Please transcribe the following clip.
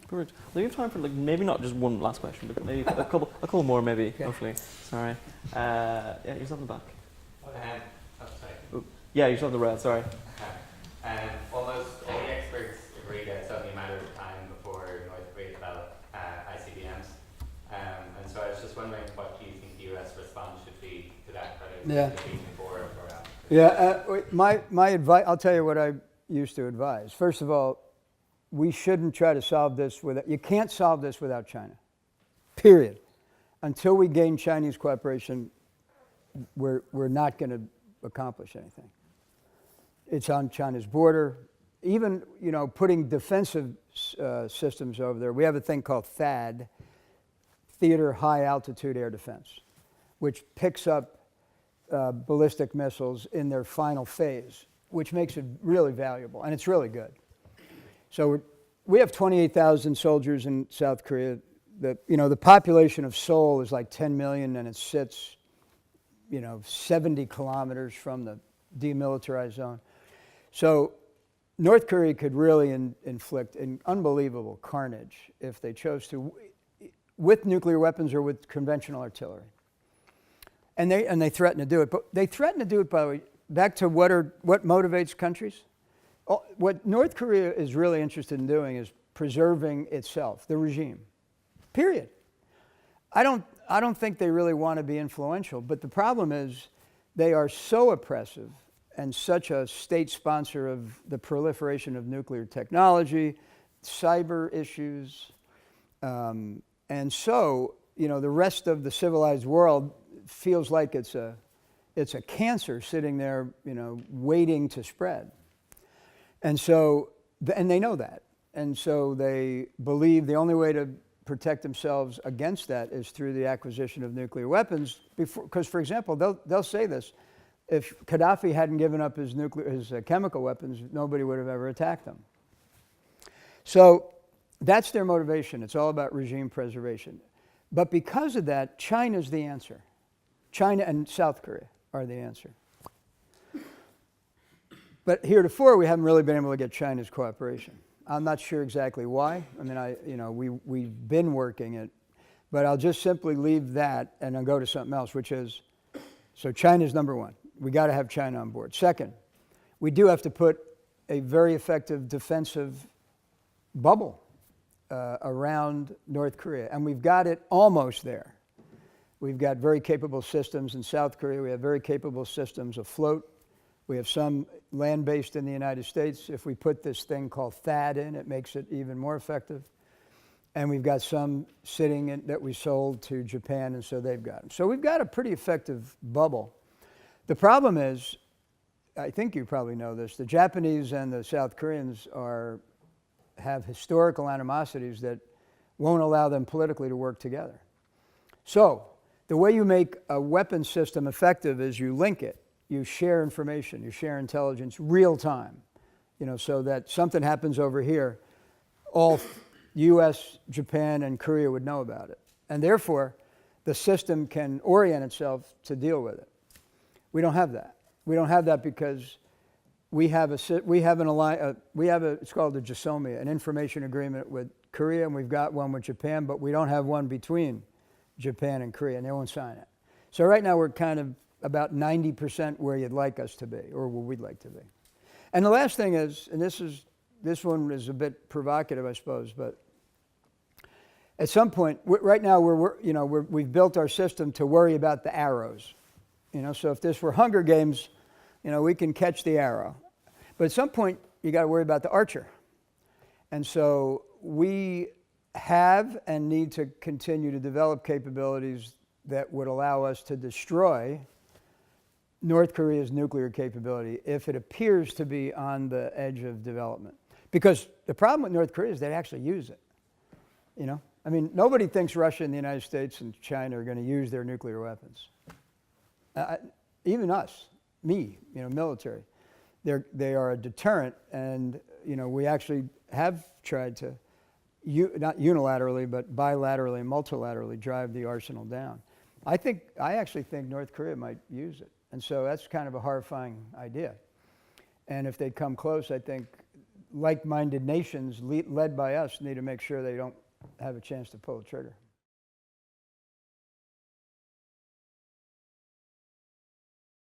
Perfect. Do you have time for maybe not just one last question, but maybe a couple more, maybe. Okay. Hopefully. Sorry. Yeah, you're still in the back. Sorry. Ooh. Yeah, you're still in the red. Sorry. Almost all the experts agree that it's only a matter of time before North Korea develop ICBMs. And so I was just wondering, what do you think the U.S. response should be to that? Whether it's before or after? Yeah, my advice. I'll tell you what I used to advise. First of all, we shouldn't try to solve this without. You can't solve this without China. Period. Until we gain Chinese cooperation, we're not going to accomplish anything. It's on China's border. Even putting defensive systems over there. We have a thing called THAAD, Theater High Altitude Air Defense, which picks up ballistic missiles in their final phase, which makes it really valuable, and it's really good. So we have 28,000 soldiers in South Korea. The population of Seoul is like 10 million, and it sits 70 kilometers from the demilitarized zone. So North Korea could really inflict an unbelievable carnage if they chose to, with nuclear weapons or with conventional artillery. And they threaten to do it. But they threaten to do it, by the way, back to what motivates countries. What North Korea is really interested in doing is preserving itself, the regime, period. I don't think they really want to be influential, but the problem is they are so oppressive and such a state sponsor of the proliferation of nuclear technology, cyber issues, and so the rest of the civilized world feels like it's a cancer sitting there, waiting to spread. And so, and they know that. And so they believe the only way to protect themselves against that is through the acquisition of nuclear weapons. Because, for example, they'll say this: if Gaddafi hadn't given up his chemical weapons, nobody would have ever attacked them. So that's their motivation. It's all about regime preservation. But because of that, China's the answer. China and South Korea are the answer. But heretofore, we haven't really been able to get China's cooperation. I'm not sure exactly why. I mean, we've been working it, but I'll just simply leave that and I'll go to something else, which is, so China's number one. We got to have China on board. Second, we do have to put a very effective defensive bubble around North Korea, and we've got it almost there. We've got very capable systems in South Korea. We have very capable systems afloat. We have some land-based in the United States. If we put this thing called THAAD in, it makes it even more effective. And we've got some sitting in that we sold to Japan, and so they've got them. So we've got a pretty effective bubble. The problem is, I think you probably know this, the Japanese and the South Koreans have historical animosities that won't allow them politically to work together. So the way you make a weapon system effective is you link it. You share information, you share intelligence real time, so that something happens over here, all U.S., Japan, and Korea would know about it. And therefore, the system can orient itself to deal with it. We don't have that. We don't have that because it's called a JSOMIA, an information agreement with Korea, and we've got one with Japan, but we don't have one between Japan and Korea, and they won't sign it. So right now we're kind of about 90% where you'd like us to be, or where we'd like to be. And the last thing is, and this one is a bit provocative, I suppose, but at some point, right now we've built our system to worry about the arrows. So if this were Hunger Games, we can catch the arrow. But at some point, you got to worry about the archer. And so we have and need to continue to develop capabilities that would allow us to destroy North Korea's nuclear capability if it appears to be on the edge of development. Because the problem with North Korea is they actually use it. I mean, nobody thinks Russia and the United States and China are going to use their nuclear weapons. Even us, military. They are a deterrent, and we actually have tried to, not unilaterally, but bilaterally and multilaterally drive the arsenal down. I actually think North Korea might use it. And so that's kind of a horrifying idea. And if they come close, I think like-minded nations led by us need to make sure they don't have a chance to pull the trigger.